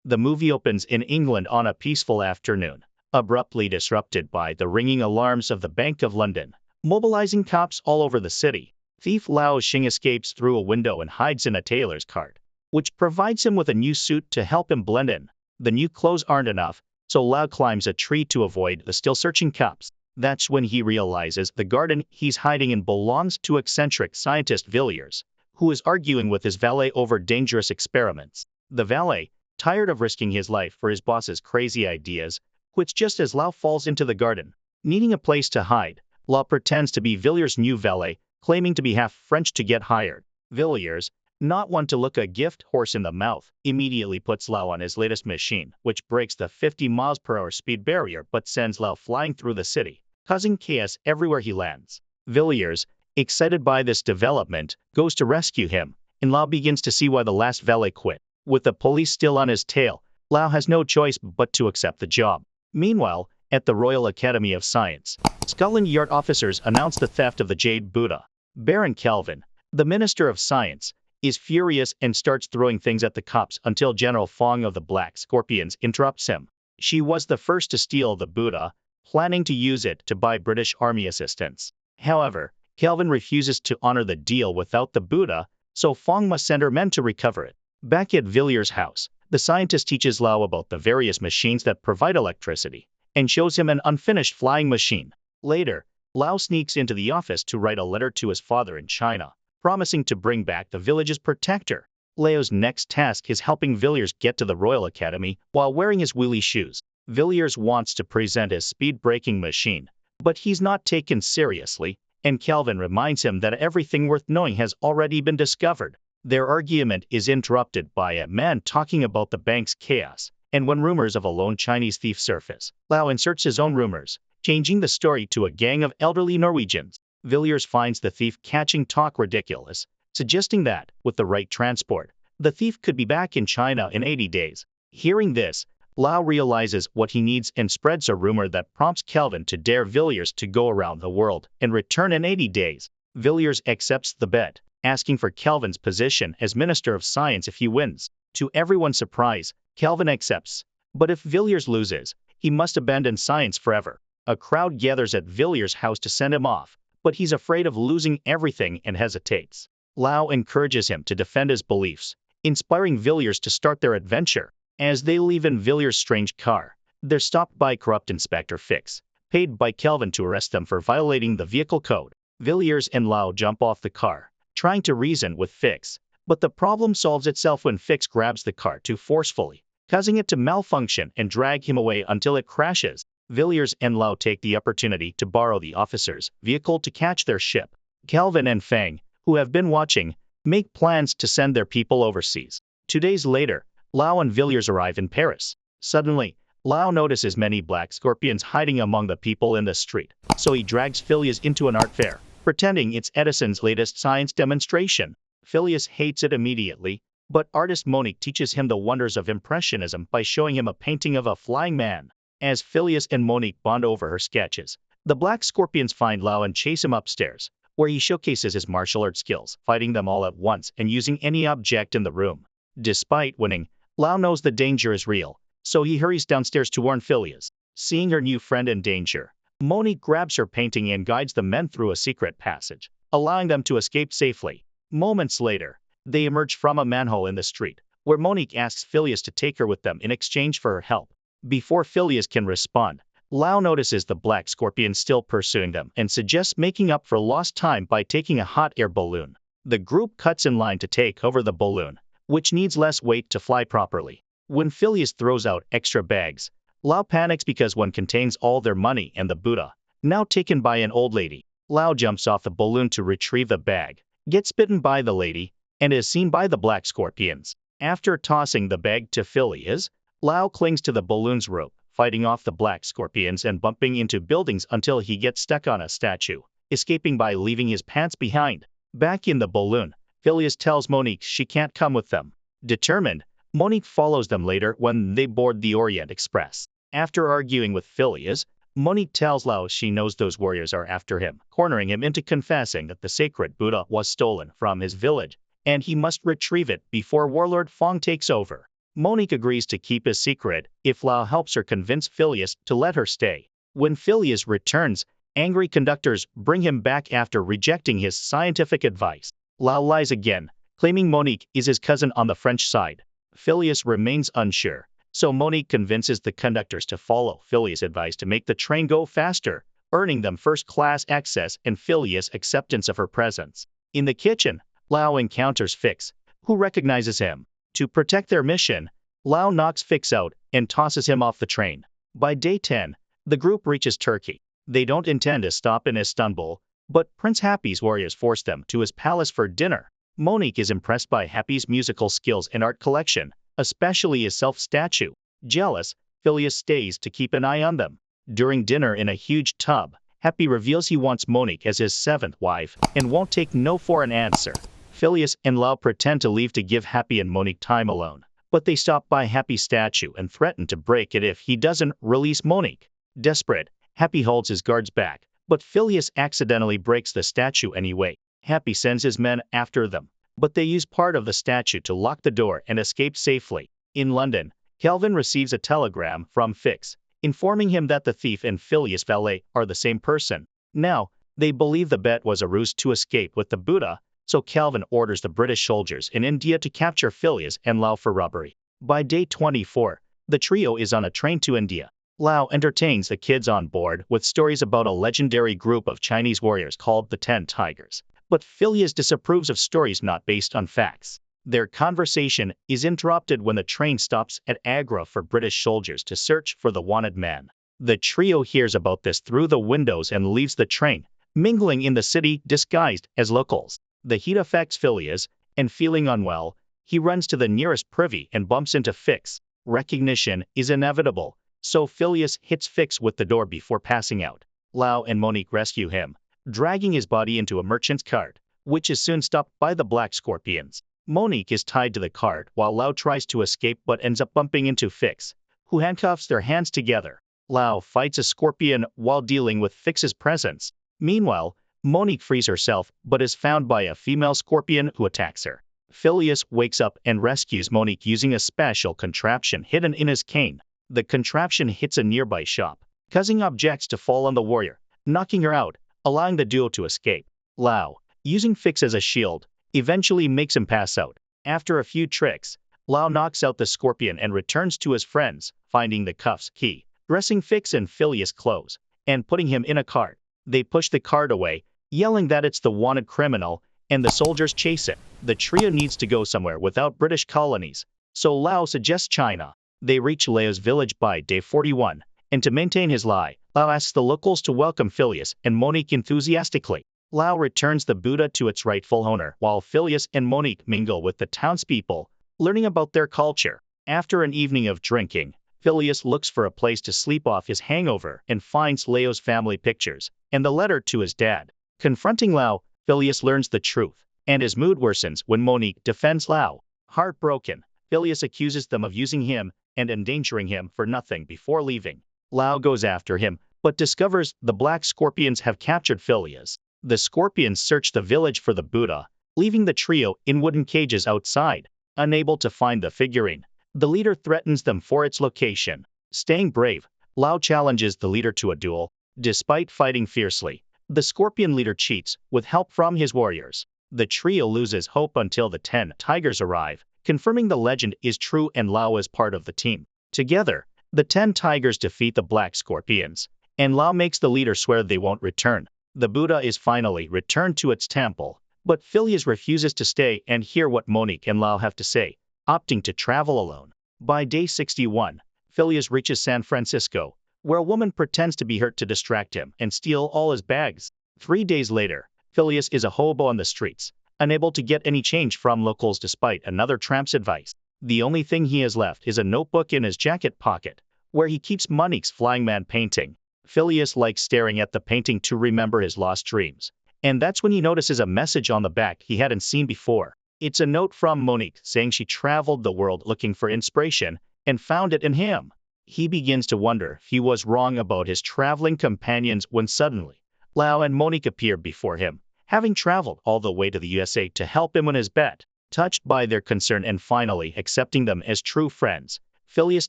The movie opens in England on a peaceful afternoon, abruptly disrupted by the ringing alarms of the Bank of London, mobilizing cops all over the city. Thief Lao Xing escapes through a window and hides in a tailor's cart, which provides him with a new suit to help him blend in. The new clothes aren't enough, so Lao climbs a tree to avoid the still-searching cops. That's when he realizes the garden he's hiding in belongs to eccentric scientist Villiers, who is arguing with his valet over dangerous experiments. The valet, tired of risking his life for his boss's crazy ideas, quits just as Lao falls into the garden. Needing a place to hide, Lao pretends to be Villiers' new valet, claiming to be half French to get hired. Villiers, not one to look a gift horse in the mouth, immediately puts Lao on his latest machine, which breaks the 50 miles per hour speed barrier but sends Lao flying through the city, causing chaos everywhere he lands. Villiers, excited by this development, goes to rescue him, and Lao begins to see why the last valet quit. With the police still on his tail, Lao has no choice but to accept the job. Meanwhile, at the Royal Academy of Science, Scotland Yard officers announce the theft of the Jade Buddha. Baron Kelvin, the Minister of Science, is furious and starts throwing things at the cops until General Fong of the Black Scorpions interrupts him. She was the first to steal the Buddha, planning to use it to buy British Army assistance. However, Kelvin refuses to honor the deal without the Buddha, so Fong must send her men to recover it. Back at Villiers' house, the scientist teaches Lao about the various machines that provide electricity, and shows him an unfinished flying machine. Later, Lao sneaks into the office to write a letter to his father in China, promising to bring back the village's protector. Lao's next task is helping Villiers get to the Royal Academy while wearing his wheelie shoes. Villiers wants to present his speed-breaking machine, but he's not taken seriously, and Kelvin reminds him that everything worth knowing has already been discovered. Their argument is interrupted by a man talking about the bank's chaos, and when rumors of a lone Chinese thief surface, Lao inserts his own rumors, changing the story to a gang of elderly Norwegians. Villiers finds the thief catching talk ridiculous, suggesting that, with the right transport, the thief could be back in China in 80 days. Hearing this, Lao realizes what he needs and spreads a rumor that prompts Kelvin to dare Villiers to go around the world and return in 80 days. Villiers accepts the bet, asking for Kelvin's position as Minister of Science if he wins. To everyone's surprise, Kelvin accepts, but if Villiers loses, he must abandon science forever. A crowd gathers at Villiers' house to send him off, but he's afraid of losing everything and hesitates. Lao encourages him to defend his beliefs, inspiring Villiers to start their adventure. As they leave in Villiers' strange car, they're stopped by corrupt Inspector Fix, paid by Kelvin to arrest them for violating the vehicle code. Villiers and Lao jump off the car, trying to reason with Fix, but the problem solves itself when Fix grabs the car too forcefully, causing it to malfunction and drag him away until it crashes. Villiers and Lao take the opportunity to borrow the officer's vehicle to catch their ship. Kelvin and Fang, who have been watching, make plans to send their people overseas. 2 days later, Lao and Villiers arrive in Paris. Suddenly, Lao notices many black scorpions hiding among the people in the street, so he drags Villiers into an art fair, pretending it's Edison's latest science demonstration. Villiers hates it immediately, but artist Monique teaches him the wonders of Impressionism by showing him a painting of a flying man. As Villiers and Monique bond over her sketches, the black scorpions find Lao and chase him upstairs, where he showcases his martial arts skills, fighting them all at once and using any object in the room. Despite winning, Lao knows the danger is real, so he hurries downstairs to warn Villiers. Seeing her new friend in danger, Monique grabs her painting and guides the men through a secret passage, allowing them to escape safely. Moments later, they emerge from a manhole in the street, where Monique asks Villiers to take her with them in exchange for her help. Before Villiers can respond, Lao notices the black scorpion still pursuing them and suggests making up for lost time by taking a hot air balloon. The group cuts in line to take over the balloon, which needs less weight to fly properly. When Villiers throws out extra bags, Lao panics because one contains all their money and the Buddha, now taken by an old lady. Lao jumps off the balloon to retrieve the bag, gets bitten by the lady, and is seen by the black scorpions. After tossing the bag to Villiers, Lao clings to the balloon's rope, fighting off the black scorpions and bumping into buildings until he gets stuck on a statue, escaping by leaving his pants behind. Back in the balloon, Villiers tells Monique she can't come with them. Determined, Monique follows them later when they board the Orient Express. After arguing with Villiers, Monique tells Lao she knows those warriors are after him, cornering him into confessing that the sacred Buddha was stolen from his village, and he must retrieve it before Warlord Fong takes over. Monique agrees to keep his secret if Lau helps her convince Phileas to let her stay. When Phileas returns, angry conductors bring him back after rejecting his scientific advice. Lau lies again, claiming Monique is his cousin on the French side. Phileas remains unsure, so Monique convinces the conductors to follow Phileas' advice to make the train go faster, earning them first-class access and Phileas' acceptance of her presence. In the kitchen, Lau encounters Fix, who recognizes him. To protect their mission, Lau knocks Fix out and tosses him off the train. By day 10, the group reaches Turkey. They don't intend to stop in Istanbul, but Prince Happy's warriors force them to his palace for dinner. Monique is impressed by Happy's musical skills and art collection, especially his self-statue. Jealous, Phileas stays to keep an eye on them. During dinner in a huge tub, Happy reveals he wants Monique as his seventh wife and won't take no for an answer. Phileas and Lau pretend to leave to give Happy and Monique time alone, but they stop by Happy's statue and threaten to break it if he doesn't release Monique. Desperate, Happy holds his guards back, but Phileas accidentally breaks the statue anyway. Happy sends his men after them, but they use part of the statue to lock the door and escape safely. In London, Kelvin receives a telegram from Fix, informing him that the thief and Phileas' valet are the same person. Now, they believe the bet was a ruse to escape with the Buddha, so Kelvin orders the British soldiers in India to capture Phileas and Lau for robbery. By day 24, the trio is on a train to India. Lau entertains the kids on board with stories about a legendary group of Chinese warriors called the 10 Tigers, but Phileas disapproves of stories not based on facts. Their conversation is interrupted when the train stops at Agra for British soldiers to search for the wanted man. The trio hears about this through the windows and leaves the train, mingling in the city disguised as locals. The heat affects Phileas, and feeling unwell, he runs to the nearest privy and bumps into Fix. Recognition is inevitable, so Phileas hits Fix with the door before passing out. Lau and Monique rescue him, dragging his body into a merchant's cart, which is soon stopped by the Black Scorpions. Monique is tied to the cart while Lau tries to escape but ends up bumping into Fix, who handcuffs their hands together. Lau fights a scorpion while dealing with Fix's presence. Meanwhile, Monique frees herself but is found by a female scorpion who attacks her. Phileas wakes up and rescues Monique using a special contraption hidden in his cane. The contraption hits a nearby shop, causing objects to fall on the warrior, knocking her out, allowing the duo to escape. Lau, using Fix as a shield, eventually makes him pass out. After a few tricks, Lau knocks out the scorpion and returns to his friends, finding the cuffs key, dressing Fix in Phileas' clothes, and putting him in a cart. They push the cart away, yelling that it's the wanted criminal, and the soldiers chase it. The trio needs to go somewhere without British colonies, so Lau suggests China. They reach Leo's village by day 41, and to maintain his lie, Lau asks the locals to welcome Phileas and Monique enthusiastically. Lau returns the Buddha to its rightful owner, while Phileas and Monique mingle with the townspeople, learning about their culture. After an evening of drinking, Phileas looks for a place to sleep off his hangover and finds Leo's family pictures and the letter to his dad. Confronting Lau, Phileas learns the truth, and his mood worsens when Monique defends Lau. Heartbroken, Phileas accuses them of using him and endangering him for nothing before leaving. Lau goes after him, but discovers the Black Scorpions have captured Phileas. The Scorpions search the village for the Buddha, leaving the trio in wooden cages outside. Unable to find the figurine, the leader threatens them for its location. Staying brave, Lau challenges the leader to a duel. Despite fighting fiercely, the Scorpion leader cheats with help from his warriors. The trio loses hope until the 10 Tigers arrive, confirming the legend is true and Lau is part of the team. Together, the 10 Tigers defeat the Black Scorpions, and Lau makes the leader swear they won't return. The Buddha is finally returned to its temple, but Phileas refuses to stay and hear what Monique and Lau have to say, opting to travel alone. By day 61, Phileas reaches San Francisco, where a woman pretends to be hurt to distract him and steal all his bags. 3 days later, Phileas is a hobo on the streets, unable to get any change from locals despite another tramp's advice. The only thing he has left is a notebook in his jacket pocket, where he keeps Monique's Flying Man painting. Phileas likes staring at the painting to remember his lost dreams, and that's when he notices a message on the back he hadn't seen before. It's a note from Monique saying she traveled the world looking for inspiration and found it in him. He begins to wonder if he was wrong about his traveling companions when suddenly, Lau and Monique appear before him, having traveled all the way to the USA to help him win his bet. Touched by their concern and finally accepting them as true friends, Phileas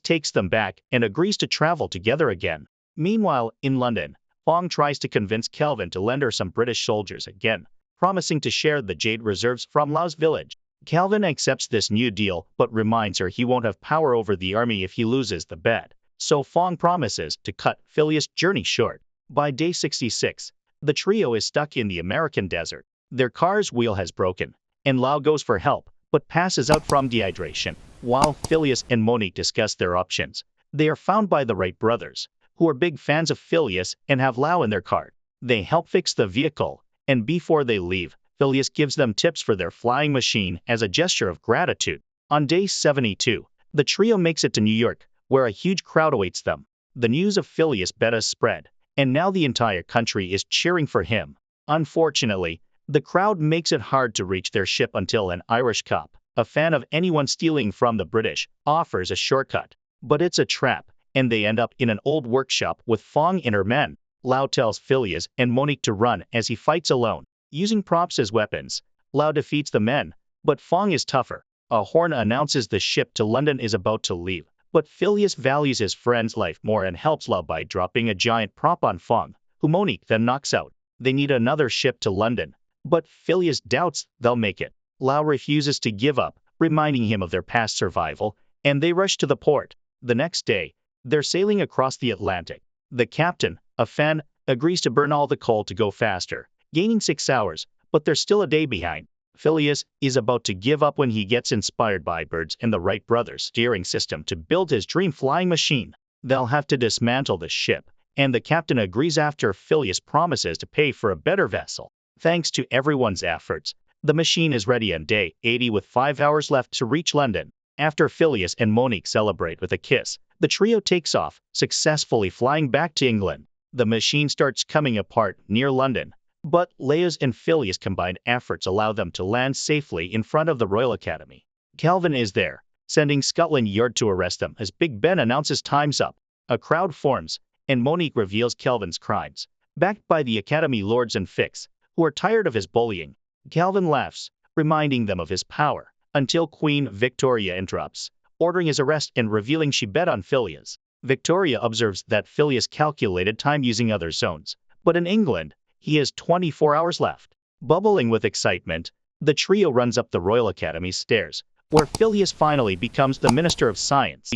takes them back and agrees to travel together again. Meanwhile, in London, Fong tries to convince Kelvin to lend her some British soldiers again, promising to share the jade reserves from Lau's village. Kelvin accepts this new deal but reminds her he won't have power over the army if he loses the bet, so Fong promises to cut Phileas' journey short. By day 66, the trio is stuck in the American desert. Their car's wheel has broken, and Lau goes for help, but passes out from dehydration. While Phileas and Monique discuss their options, they are found by the Wright brothers, who are big fans of Phileas and have Lau in their cart. They help fix the vehicle, and before they leave, Phileas gives them tips for their flying machine as a gesture of gratitude. On day 72, the trio makes it to New York, where a huge crowd awaits them. The news of Phileas' bet has spread, and now the entire country is cheering for him. Unfortunately, the crowd makes it hard to reach their ship until an Irish cop, a fan of anyone stealing from the British, offers a shortcut. But it's a trap, and they end up in an old workshop with Fong and her men. Lau tells Phileas and Monique to run as he fights alone. Using props as weapons, Lau defeats the men, but Fong is tougher. A horn announces the ship to London is about to leave, but Phileas values his friend's life more and helps Lau by dropping a giant prop on Fong, who Monique then knocks out. They need another ship to London, but Phileas doubts they'll make it. Lau refuses to give up, reminding him of their past survival, and they rush to the port. The next day, they're sailing across the Atlantic. The captain, a fan, agrees to burn all the coal to go faster, gaining 6 hours, but they're still a day behind. Phileas is about to give up when he gets inspired by birds and the Wright brothers' steering system to build his dream flying machine. They'll have to dismantle the ship, and the captain agrees after Phileas promises to pay for a better vessel. Thanks to everyone's efforts, the machine is ready on day 80 with 5 hours left to reach London. After Phileas and Monique celebrate with a kiss, the trio takes off, successfully flying back to England. The machine starts coming apart near London, but Leia's and Phileas' combined efforts allow them to land safely in front of the Royal Academy. Kelvin is there, sending Scotland Yard to arrest them as Big Ben announces time's up. A crowd forms, and Monique reveals Kelvin's crimes, backed by the Academy Lords and Fix, who are tired of his bullying. Kelvin laughs, reminding them of his power, until Queen Victoria interrupts, ordering his arrest and revealing she bet on Phileas. Victoria observes that Phileas calculated time using other zones, but in England, he has 24 hours left. Bubbling with excitement, the trio runs up the Royal Academy stairs, where Phileas finally becomes the Minister of Science.